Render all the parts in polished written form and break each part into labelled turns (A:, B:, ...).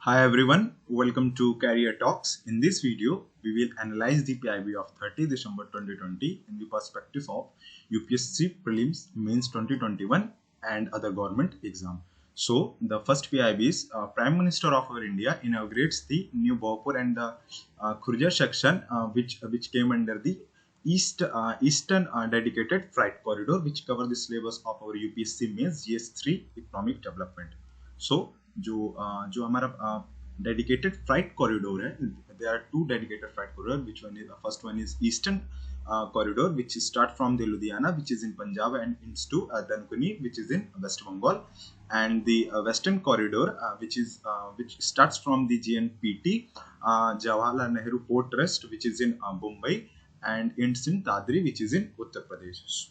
A: Hi everyone, welcome to Career Talks. In this video, we will analyze the PIB of 30 December 2020 in the perspective of UPSC Prelims Mains 2021 and other government exam. So, the first PIB is Prime Minister of our India inaugurates the new Bhopur and the Khurja section which came under the Eastern Dedicated Freight Corridor, which cover the syllabus of our UPSC Mains GS3 Economic Development. So जो हमारा dedicated freight corridor है, there are two dedicated freight corridor. Which one is first one is Eastern corridor, which start from the Ludhiana, which is in Punjab, and ends to Dankuni, which is in West Bengal, and the Western corridor, which starts from the GNPT, Jawaharlal Nehru Port Trust, which is in Mumbai, and ends in Dadri, which is in Uttar Pradesh.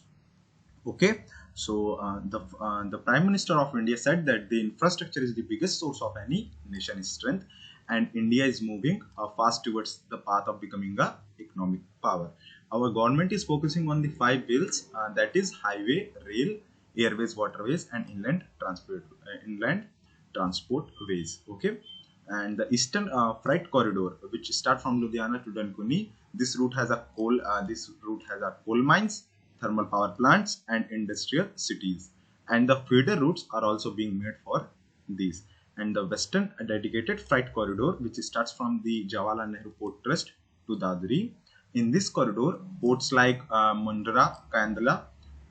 A: Okay, so the Prime Minister of India said that the infrastructure is the biggest source of any nation's strength, and India is moving fast towards the path of becoming a economic power. Our government is focusing on the 5 bills, that is highway, rail, airways, waterways, and inland transport ways. Okay, and the Eastern Freight Corridor, which start from Ludhiana to Dankuni, this route has a coal mines, thermal power plants, and industrial cities, and the feeder routes are also being made for these. And the Western Dedicated Freight Corridor, which starts from the Jawaharlal Nehru Port Trust to Dadri. In this corridor, ports like Mundra, Kandla,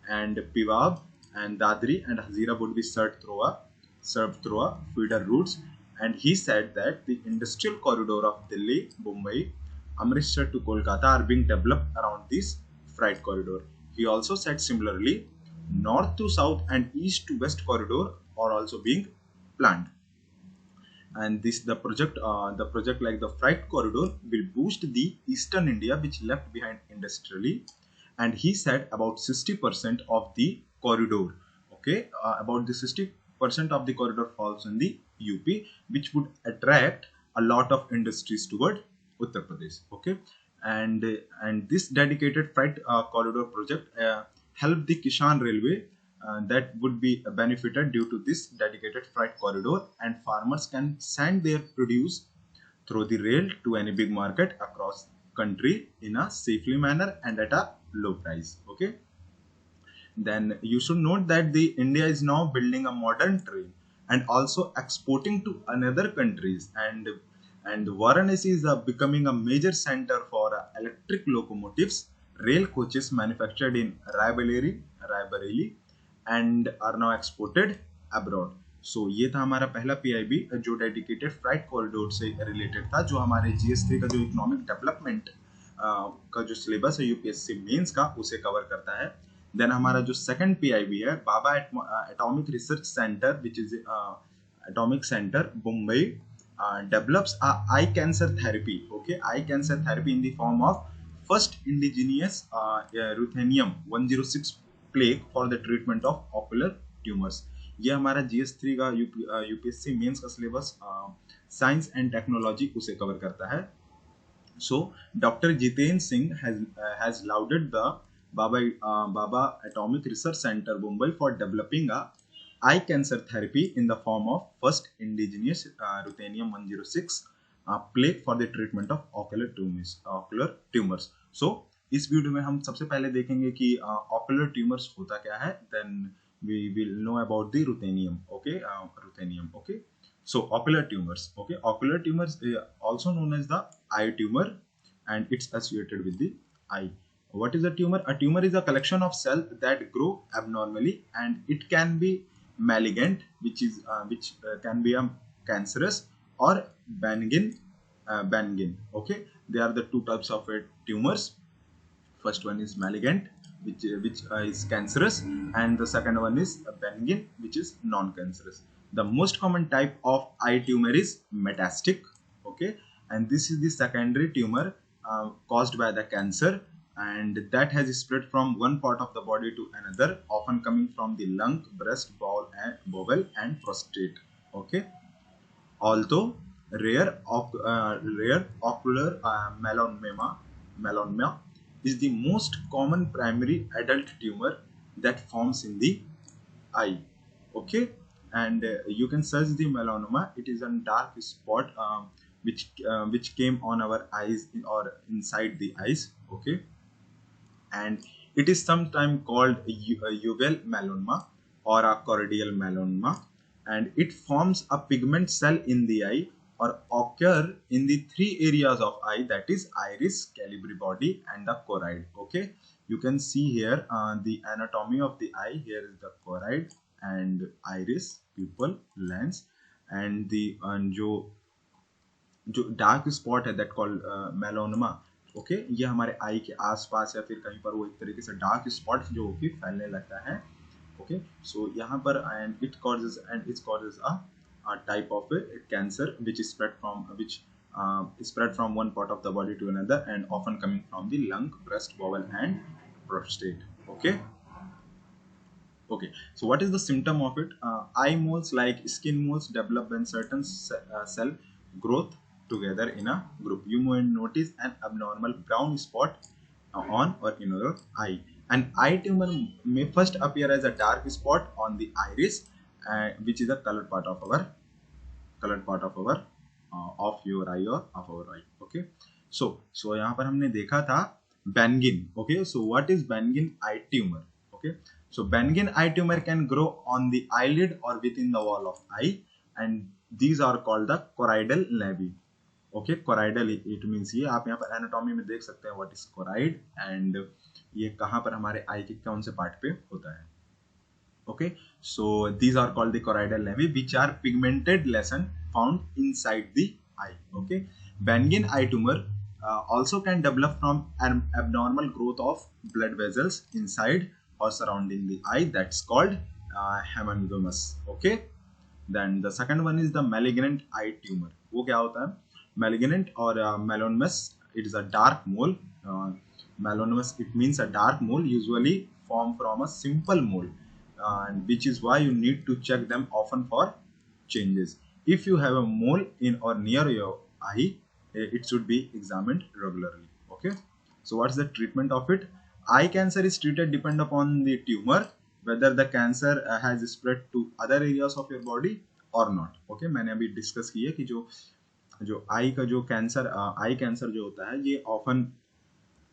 A: and Piwab, and Dadri and Hazira would be served through a feeder routes. And he said that the industrial corridor of Delhi, Mumbai, Amritsar to Kolkata are being developed around this freight corridor. He also said similarly, north to south and east to west corridor are also being planned. And the project like the freight corridor will boost the Eastern India, which left behind industrially. And he said about 60% of the corridor, okay, about the 60% of the corridor falls in the UP, which would attract a lot of industries toward Uttar Pradesh. Okay, and this dedicated freight corridor project help the Kishan Railway that would be benefited due to this dedicated freight corridor, and farmers can send their produce through the rail to any big market across country in a safely manner and at a low price. Okay, then you should note that the India is now building a modern train and also exporting to another countries, and Varanasi is becoming a major center for electric locomotives, rail coaches manufactured in Raebareli, and are now exported abroad. So ये था हमारा पहला PIB जो dedicated freight corridor से related था, जो हमारे GS3 का जो इकोनॉमिक डेवलपमेंट का जो सिलेबस है UPSC मेंस का, उसे कवर करता है. देन हमारा जो सेकंड PIB है Bhabha Atomic Research Centre, which is atomic centre Mumbai, develops a eye cancer therapy. Okay, eye cancer therapy in the form of first indigenous ruthenium 106 plague for the treatment of ocular tumors. ये हमारा GS3 का UPSC mains का syllabus science and technology उसे cover करता है. So Dr. Jiten Singh has lauded the Baba Atomic Research Center Mumbai for developing a eye cancer therapy in the form of first indigenous ruthenium 106 plague for the treatment of ocular tumors. So इस video में हम सबसे पहले देखेंगे कि ocular tumors होता क्या है. Then we will know about the ruthenium. Okay, ruthenium. Okay, so ocular tumors. Okay, ocular tumors also known as the eye tumor, and it's associated with the eye. What is a tumor? A tumor is a collection of cells that grow abnormally, and it can be malignant, which can be a cancerous, or benign. Okay, they are the two types of tumors. First one is malignant, which is cancerous, and the second one is benign, which is non-cancerous. The most common type of eye tumor is metastatic. Okay, and this is the secondary tumor caused by the cancer, and that has spread from one part of the body to another, often coming from the lung, breast, bowel, and prostate. Okay, although rare ocular melanoma is the most common primary adult tumor that forms in the eye. Okay, and you can search the melanoma. It is a dark spot which came on our eyes or inside the eyes. Okay, and it is sometimes called uveal melanoma or a choroidal melanoma, and it forms a pigment cell in the eye or occur in the three areas of eye, that is iris, calibre body, and the choroid. Okay, you can see here the anatomy of the eye. Here is the choroid and iris, pupil, lens, and the जो dark spot है that called मेलोनमा. Okay, ये हमारे आई के आसपास या फिर कहीं पर वो एक तरीके से डार्क स्पॉट जो होगी फैलने लगता है. ओके, सो यहाँ पर and it causes a type of cancer which spread from one part of the body to another and often coming from the lung, breast, bowel and prostate. Okay, so what is the symptom of it? Eye moles like skin moles develop when certain cell growth together in a group. You may notice an abnormal brown spot on or in your eye. An eye tumor may first appear as a dark spot on the iris, which is a colored part of our of your eye or of our eye. Okay, so यहाँ पर हमने देखा था Benign. Okay, so what is benign eye tumor? Okay, so benign eye tumor can grow on the eyelid or within the wall of eye, and these are called the choroidal nevi. Okay, choroidal it means ये आप यहाँ पर anatomy में देख सकते हैं what is choroid, and ये कहाँ पर हमारे आई के कौन से पार्ट पे होता है. Okay, so these are called the choroidal nevi which are pigmented lesion found inside the eye. Okay, benign eye tumour also can develop from an abnormal growth of blood vessels inside or surrounding the eye, that's called hemangiomas. Okay, then the second one is the malignant eye tumor. वो क्या होता है? Malignant or melanomas, it is a dark mole. Melanomas, it means a dark mole usually formed from a simple mole, and which is why you need to check them often for changes. If you have a mole in or near your eye, it should be examined regularly. Okay, so what's the treatment of it? Eye cancer is treated depend upon the tumor, whether the cancer has spread to other areas of your body or not. Okay, मैंने अभी discuss किया कि जो आई का जो cancer I cancer जो होता है ये often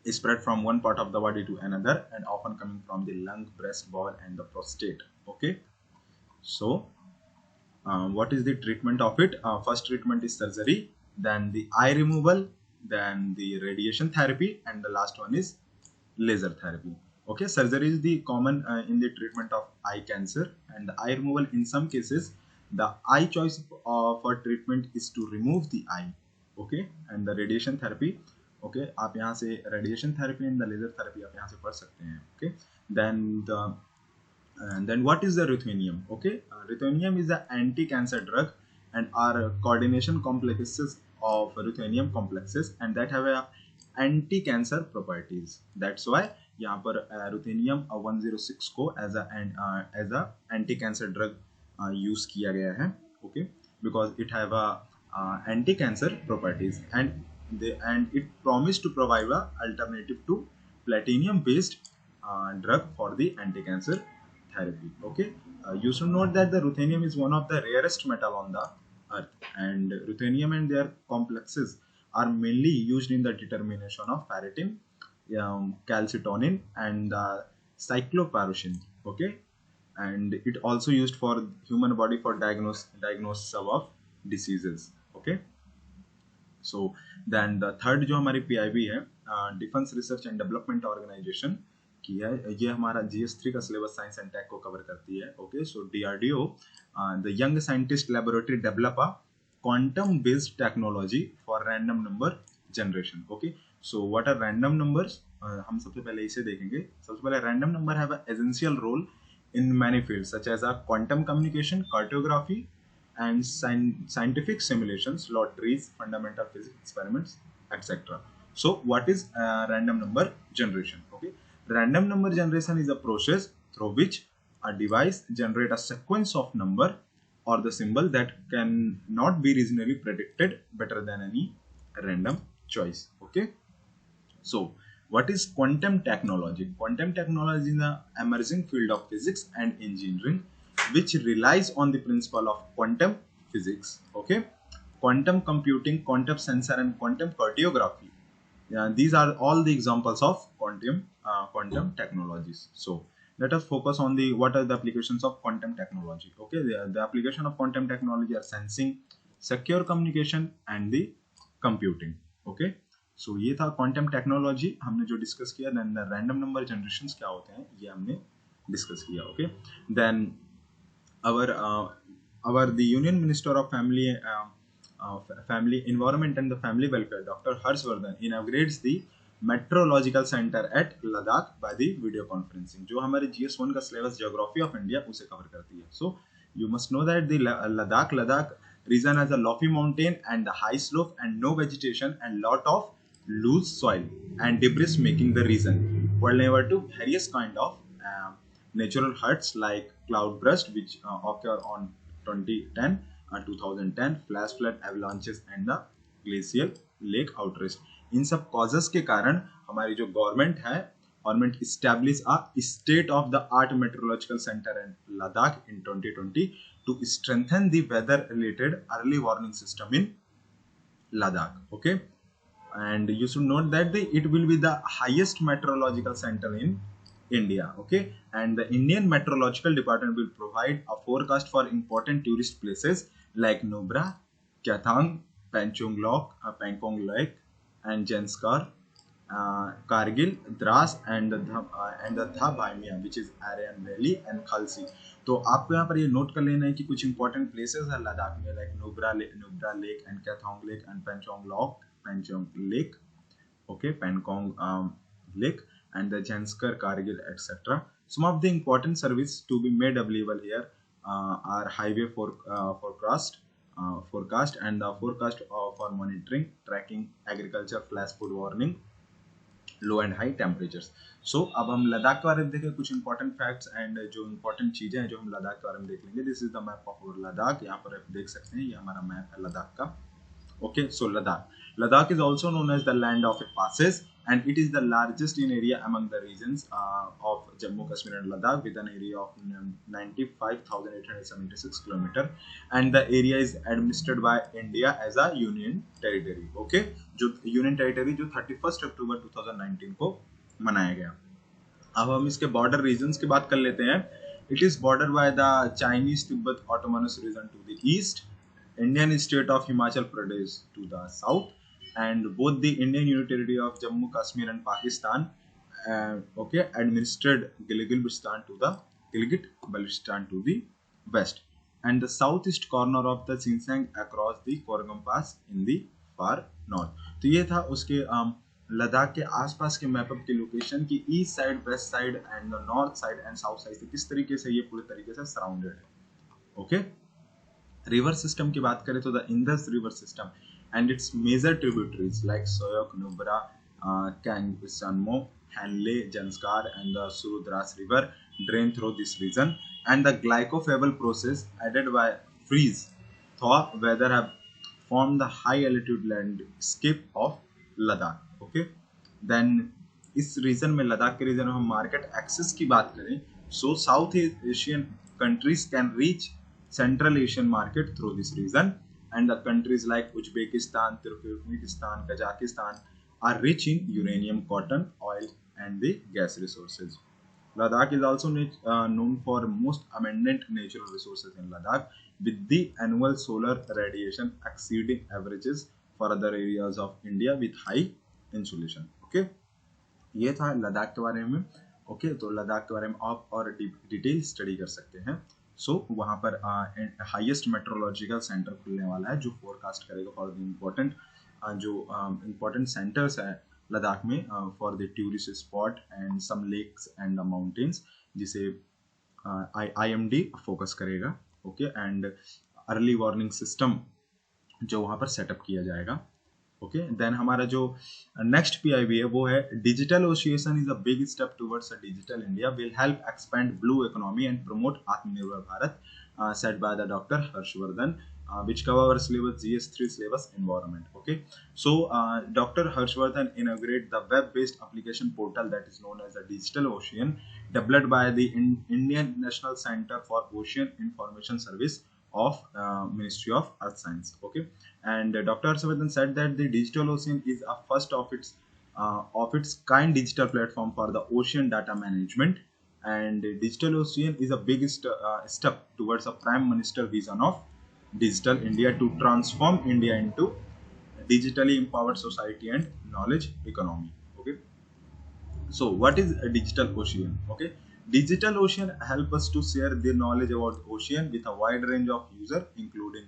A: spread from one part of the body to another and often coming from the lung, breast, bowel and the prostate. Okay, so what is the treatment of it? First treatment is surgery, then the eye removal, then the radiation therapy, and the last one is laser therapy. Okay, surgery is the common in the treatment of eye cancer, and the eye removal, in some cases the eye choice for treatment is to remove the eye. Okay, and the radiation therapy, okay, आप यहाँ से radiation therapy and the laser therapy आप यहाँ से पढ़ सकते हैं. Okay, then what is the ruthenium? Okay, ruthenium is the anti-cancer drug and are coordination complexes of ruthenium complexes and that have a anti-cancer properties. That's why यहाँ पर ruthenium 106 को as a anti-cancer drug use किया गया है. Okay, because it have a anti-cancer properties and it promised to provide a alternative to platinum-based drug for the anti-cancer therapy. Okay, you should note that the ruthenium is one of the rarest metal on the earth, and ruthenium and their complexes are mainly used in the determination of ferritin, calcitonin and cyclopyroxene. Okay, and it also used for human body for diagnosis of diseases. Okay, so then the third जो हमारी PIB है defence research and development organisation की है, ये हमारा GS3 का syllabus science and tech को cover करती है. Okay, so DRDO the young scientist laboratory develop a quantum based technology for random number generation. Okay, so what are random numbers? हम सबसे पहले इसे देखेंगे. सबसे पहले random number have a essential role in many fields such as quantum communication, cartography and scientific simulations, lotteries, fundamental physics experiments, etc. So what is random number generation? Okay, random number generation is a process through which a device generate a sequence of number or the symbol that can not be reasonably predicted better than any random choice. Okay, so what is quantum technology? Quantum technology is an emerging field of physics and engineering which relies on the principle of quantum physics. Okay, quantum computing, quantum sensor, and quantum cartography. Yeah, these are all the examples of quantum technologies. So let us focus on the what are the applications of quantum technology. Okay, the application of quantum technology are sensing, secure communication, and the computing. Okay, so ये था quantum technology हमने जो discuss किया. Then random number generations क्या होते हैं ये हमने डिस्कस किया. Okay, then our the Union Minister of Family Environment and the Family Welfare, Dr. Harshvardhan, inaugurates the Meteorological Center at Ladakh by the video conferencing. जो हमारे GS1 का syllabus geography of India उसे cover करती है. So you must know that the Ladakh region has a lofty mountain and the high slope and no vegetation and lot of loose soil and debris, making the region vulnerable to various kind of natural hurts like cloudburst, which occur on 2010 and 2010, flash flood, avalanches, and the glacial lake outburst. इन सब causes के कारण हमारी जो government established a state of the art meteorological center in Ladakh in 2020 to strengthen the weather related early warning system in Ladakh. Okay, and you should note that it will be the highest meteorological center in India. Okay, and the Indian Meteorological Department will provide a forecast for important tourist places like Nubra, Kathang, Pangong Lake, and Janskar, Kargil, Dras, and the Thabamia, which is Aryan Valley and Khalsi. तो आपको यहाँ पर ये note कर लेना है कि कुछ इंपॉर्टेंट प्लेसेस है लद्दाख में, like Nubra lake and Kaithong lake and Pangong lake. Okay, Pangong lake and the Janskar, Kargil, etc. Some of the important services to be made available here are highway forecast and the forecast for monitoring, tracking, agriculture, flash flood warning, low and high temperatures. So अब हम लद्दाख के बारे में देखें कुछ important facts and जो important चीजें हैं जो हम लद्दाख के बारे में देख लेंगे. This is the map of Ladakh. यहाँ पर आप देख सकते हैं ये हमारा मैप है लद्दाख का. Okay, so Ladakh is also known as the land of passes, and it is the largest in area among the regions of Jammu, Kashmir and Ladakh, with an area of 95,876 km, and the area is administered by India as a union territory. Okay, जो union territory जो 31 अक्टूबर 2019 को मनाया गया. अब हम इसके border regions की बात कर लेते हैं. It is bordered by the Chinese Tibet Autonomous Region to the east, Indian state of Himachal Pradesh to the south, and both the Indian Union Territory of Jammu, Kashmir and Pakistan, okay, administered Gilgit-Baltistan to the west, and the southeast corner of the Xinjiang across the Koramgang Pass in the far north. तो ये था उसके लद्दाख के आसपास के मैपअप की location की east side, west side and the north side and south side से किस तरीके से ये पूरे तरीके से सराउंडेड है. ओके, रिवर सिस्टम की बात करें तो the Indus river system and its major tributaries like Shyok, Nubra, Changchenmo, Hanle, Zanskar and the सुरुद्रास river drain through this region, and the glaciofluvial process aided by freeze thaw weather have form the high altitude landscape of Ladakh. Okay, then इस रीजन में लद्दाख के reason में हम market access की बात करें, so South Asian countries can reach Central Asian market through this region, and the countries like Uzbekistan, Turkmenistan, Kazakhstan are rich in uranium, cotton, oil, and the gas resources. Ladakh is also known for most abundant natural resources in Ladakh, with the annual solar radiation exceeding averages for other areas of India with high insulation. Okay, ये था लद्दाख के बारे में. Okay, तो लद्दाख के बारे में आप और डिटेल स्टडी कर सकते हैं. सो वहाँ पर हाईएस्ट मेट्रोलॉजिकल सेंटर खुलने वाला है जो फोरकास्ट करेगा फॉर द इम्पोर्टेंट सेंटर्स है लद्दाख में for the tourist spot and some lakes and the mountains, जिसे IMD फोकस करेगा. Okay, and early warning system जो वहाँ पर सेटअप किया जाएगा. ओके, देन हमारा जो नेक्स्ट PIB है वो है digital ocean is a big step towards a digital India, will help expand blue economy and promote Aatmanirbhar Bharat, said by the doctor Harshvardhan which cover our syllabus GS3 syllabus environment. Okay, so Dr. Harshvardhan inaugurated the web-based application portal that is known as the Digital Ocean, developed by the Indian National Center for Ocean Information Service of Ministry of Earth Science. Okay, and Dr. Harshvardhan said that the Digital Ocean is a first of its kind digital platform for the ocean data management, and Digital Ocean is a big step towards a Prime Minister vision of Digital India to transform India into digitally empowered society and knowledge economy. Okay, so what is a digital ocean? Okay, digital ocean help us to share the knowledge about ocean with a wide range of users, including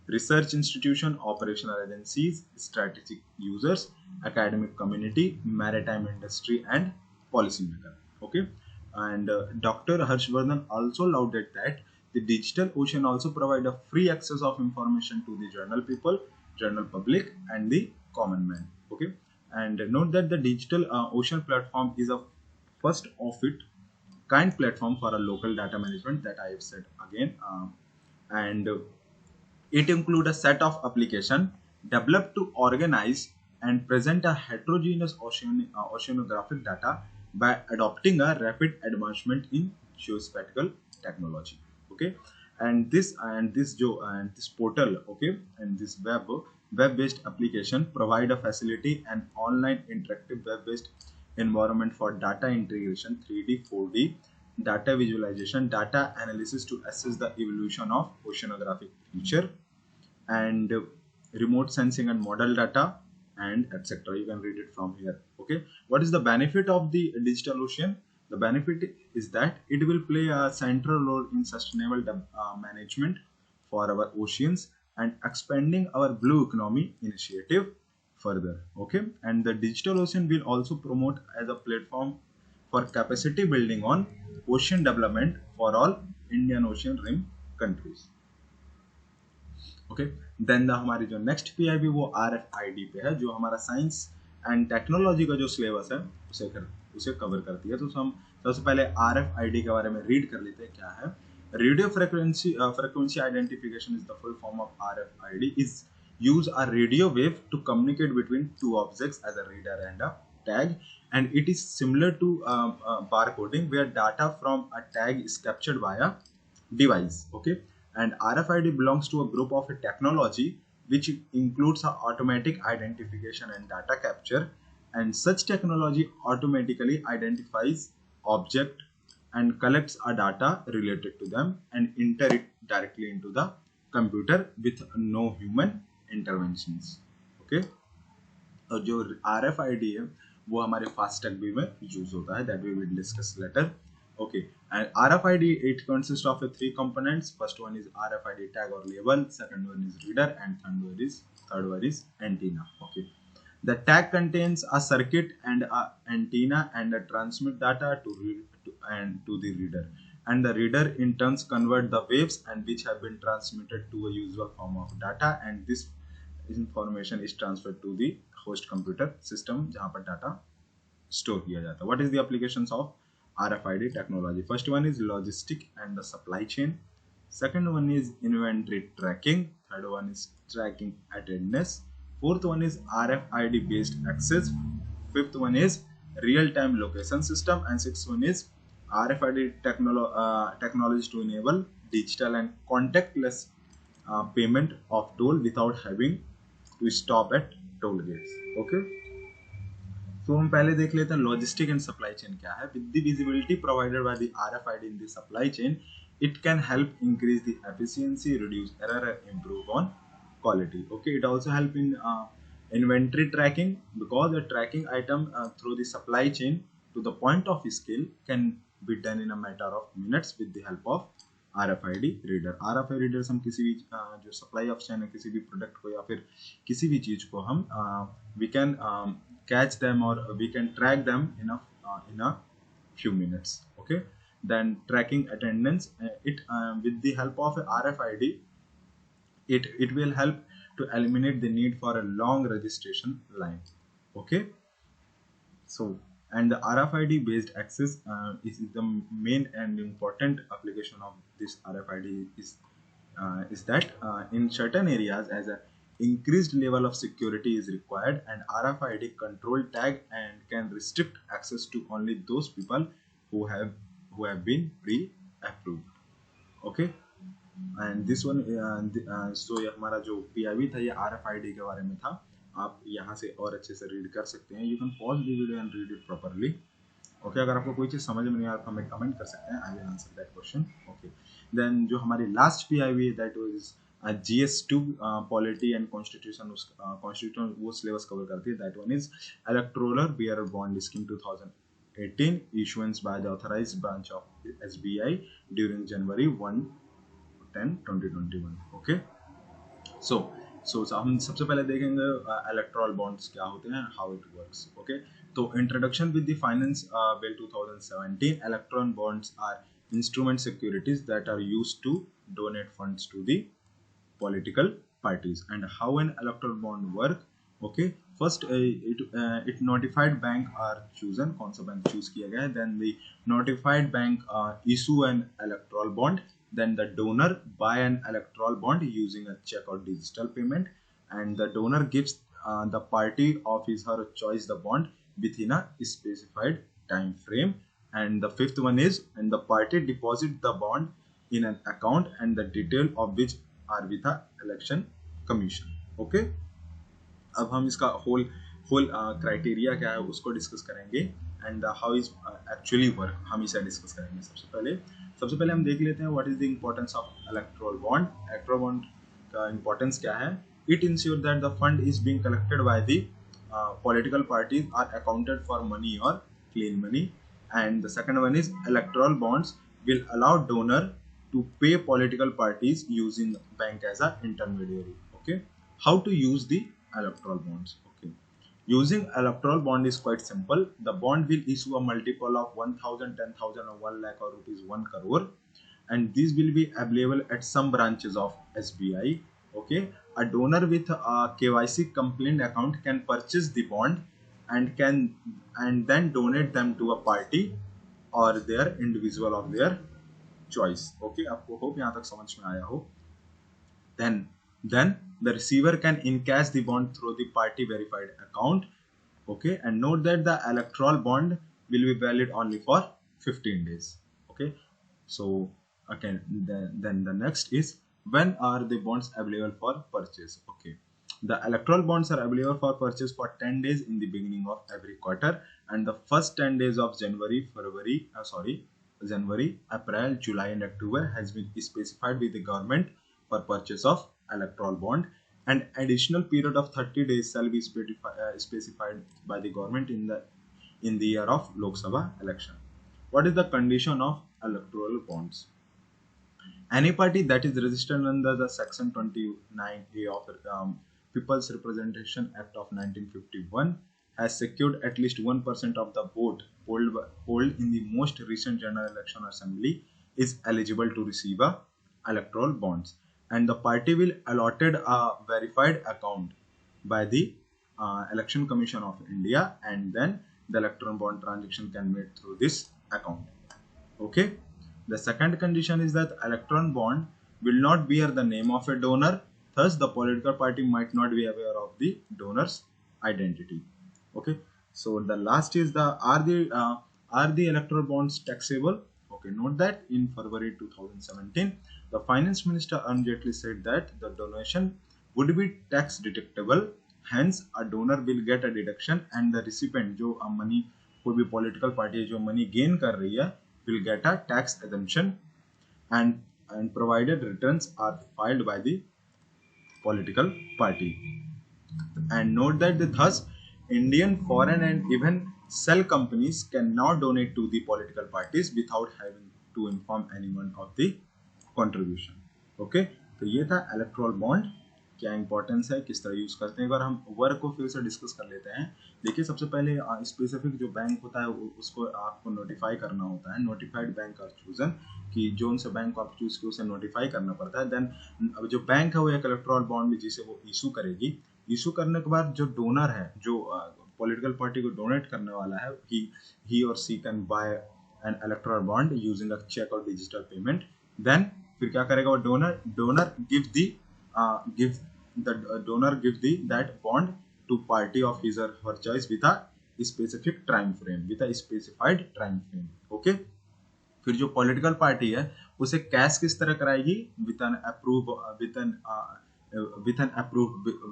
A: research institution, operational agencies, strategic users, academic community, maritime industry, and policymaker. Okay, and Dr. Harshvardhan also lauded that the digital ocean also provide a free access of information to the general people, general public, and the common man. Okay, and note that the digital ocean platform is a first of it kind platform for a local data management that I have said again, and it includes a set of applications developed to organize and present a heterogeneous oceanographic data by adopting a rapid advancement in geospatial technology. Okay, and this portal, okay, and this web-based application provide a facility and online interactive web-based environment for data integration, 3D, 4D, data visualization, data analysis to assess the evolution of oceanographic feature, and remote sensing and model data, and etc. You can read it from here. Okay, what is the benefit of the digital ocean? The benefit is that it will play a central role in sustainable management for our oceans and expanding our blue economy initiative further. Okay, and the digital ocean will also promote as a platform for capacity building on ocean development for all Indian Ocean rim countries. Okay then हमारी जो next PIB वो RFID पे है, जो हमारा science and technology का जो syllabus है उसे कवर करती है। तो हम सबसे पहले आरएफआईडी के बारे में रीड कर लेते हैं क्या है। Radio frequency identification is the full form of RFID, is use a radio wave to communicate between two objects as a reader and a tag, and it is similar to barcoding where data from a tag is captured by a device. Okay, and RFID belongs to a group of a technology which includes a automatic identification and data capture, and such technology automatically identifies object and collects a data related to them and enter it directly into the computer with no human interventions. Okay, और जो RFID है वो हमारे FASTag भी में use होता है, that we will discuss later. Okay, and RFID it consists of three components. First one is RFID tag or label, second one is reader, and third one is antenna. Okay, the tag contains a circuit and a antenna and transmit data to the reader, and the reader in turn convert the waves and which have been transmitted to a usual form of data, and this information is transferred to the host computer system जहाँ पर data store किया जाता है. What is the applications of RFID technology? First one is logistic and the supply chain. Second one is inventory tracking. Third one is tracking attendance. Fourth one is RFID based access. Fifth one is real-time location system, and sixth one is RFID technology to enable digital and contactless payment of toll without having to stop at toll gates. Okay, so हम पहले देख लेते हैं logistic and supply chain क्या है. With the visibility provided by the RFID in the supply chain, it can help increase the efficiency, reduce error, and improve on quality. Okay, it also help in inventory tracking, because the tracking item through the supply chain to the point of scale can be done in a matter of minutes with the help of RFID reader. RFID readers हम किसी भी जो supply of chain है किसी भी product को या फिर किसी भी चीज को हम we can catch them or we can track them in a few minutes. Okay, then tracking attendance, it with the help of RFID it will help to eliminate the need for a long registration line. Okay, so and the RFID based access is the main and important application of this RFID is is that in certain areas, as a increased level of security is required, and RFID control tag and can restrict access to only those people who have been pre-approved. Okay, and this one so ये हमारा जो PIV था ये RFID के बारे में था. आप यहाँ से और अच्छे से रीड कर सकते हैं. You can pause the video and read it properly. Okay, अगर आपको कोई चीज़ समझ में नहीं आ रहा तो हमें कमेंट कर सकते हैं. I will answer that question. Okay, then जो हमारी last PIV that was GS2 polity and constitution. Constitution वो सिलेबस कवर करती है. That one is electoral bearer bond scheme 2018 issuance by the authorized branch of SBI during January 1-10-2021. Okay, so हम सबसे पहले देखेंगे electoral bonds क्या होते हैं, हाउ इट वर्क्स. ओके, तो introduction with the finance bill 2017. Electoral bonds are instrument securities that are used to donate funds to the political parties. And how an electoral bond work? Okay, first it notified bank are chosen. कौन सा bank choose किया गया है? Then the notified bank issue an electoral bond. Then the donor buy an electoral bond using a check or digital payment, and the donor gives the party of his her choice the bond within a specified time frame. And the fifth one is, and the party deposit the bond in an account and the detail of which are with the election commission. Okay, अब हम इसका whole criteria क्या है उसको discuss करेंगे, and how is actually work हम इसे discuss करेंगे. सबसे पहले हम देख लेते हैं what is the importance of electoral bond. Electoral bond का इम्पोर्टेंस क्या है? It insure that the fund is being collected by the political parties are accounted for money और clean money. And the second one is electoral bonds will allow donor to pay political parties using bank as a intermediary. Okay, how to use the electoral bonds? Okay, using electoral bond is quite simple. The bond will issue a multiple of 1000, 10,000 or 1 lakh or rupees 1 crore, and these will be available at some branches of SBI. Okay, a donor with a KYC complaint account can purchase the bond and then donate them to a party or their individual of their choice. Okay, आपको hope यहाँ तक समझ में आया हो. Then the receiver can encash the bond through the party verified account. Okay, and note that the electoral bond will be valid only for 15 days. Okay, so again, then the next is, when are the bonds available for purchase? Okay, the electoral bonds are available for purchase for 10 days in the beginning of every quarter, and the first 10 days of January, April, July and October has been specified with the government for purchase of electoral bond. An additional period of 30 days shall be specified by the government in the year of Lok Sabha election. What is the condition of electoral bonds? Any party that is registered under the section 29A of People's Representation Act of 1951 has secured at least 1% of the vote polled in the most recent general election assembly is eligible to receive a electoral bonds, and the party will allotted a verified account by the Election Commission of India, and then the electoral bond transaction can be made through this account. Okay, the second condition is that electoral bond will not bear the name of a donor. Thus, the political party might not be aware of the donor's identity. Okay, so the last is are the electoral bonds taxable? Okay, note that in February 2017, the Finance Minister Arun Jaitley said that the donation would be tax deductible. Hence, a donor will get a deduction, and the recipient जो money कोई भी political party जो money gain कर रही है will get a tax exemption, and provided returns are filed by the political party. And note that thus Indian, foreign and even shell companies can now donate to the political parties without having to inform anyone of the contribution. Okay, तो ये था electoral bond, क्या importance है, किस तरह use करते हैं. एक बार हम वर्क को फिर से डिस्कस कर लेते हैं. देखिए, सबसे पहले स्पेसिफिक जो बैंक होता है उसको आपको नोटिफाई करना होता है. नोटिफाइड बैंक आर चूजन, कि जो उनसे बैंक को आप चूज किए उसे नोटिफाई करना पड़ता है. देन जो बैंक है वो एक इलेक्टोरल बॉन्ड जिसे वो इशू करेगी. इशू करने के बाद जो डोनर है, जो पॉलिटिकल पार्टी को डोनेट करने वाला है, he or she can buy an electoral bond using a check or digital payment. Then फिर क्या करेगा वो donor, donor give the that bond to party of his or her choice with a specific time frame, with a specified time frame. Okay, फिर जो political party है उसे cash किस तरह कराएगी, with an approve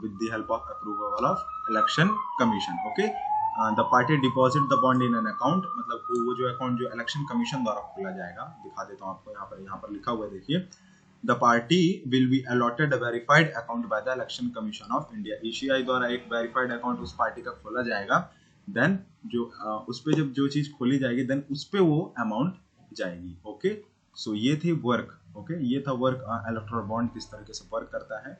A: with the help of approval of election commission। Okay, the party deposit the bond in an account, मतलब वो जो अकाउंट जो इलेक्शन कमीशन द्वारा खोला जाएगा, दिखा देता हूँ आपको यहाँ पर लिखा हुआ है, देखिए, the party will be allotted a verified account by the election commission of India, ECI द्वारा एक वेरीफाइड अकाउंट उस पार्टी का खोला जाएगा, देन जो उस पे जब जो चीज खोली जाएगी देन उस पे वो अमाउंट जाएगी। ओके, सो ये थी वर्क। ओके, ये था वर्क, इलेक्टोरल बॉन्ड किस तरीके से वर्क करता है।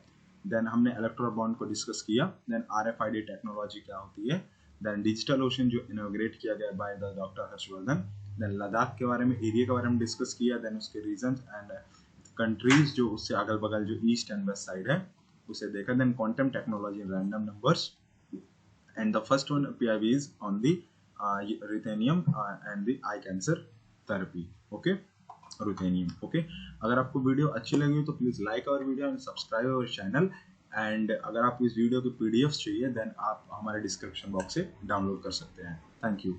A: देन हमने इलेक्टोरल बॉन्ड को डिस्कस किया। देन आरएफआईडी टेक्नोलॉजी क्या होती है। देन डिजिटल ओशन जो इनोग्रेट किया गया by the doctor Harshvardhan. Then Ladakh के बारे में, एरिया के बारे में डिस्कस किया। देन उसके रीजन एंड कंट्रीज जो उससे अगल बगल जो ईस्ट एंड वेस्ट साइड है उसे देखा। Then quantum technology in random numbers and the first one PIV is on the ruthenium and the eye cancer therapy। Okay, ruthenium. Okay, अगर आपको वीडियो अच्छी लगी तो please like our video and subscribe our channel. And अगर आपको इस video की PDFs चाहिए देन आप हमारे डिस्क्रिप्शन बॉक्स से डाउनलोड कर सकते हैं। Thank you.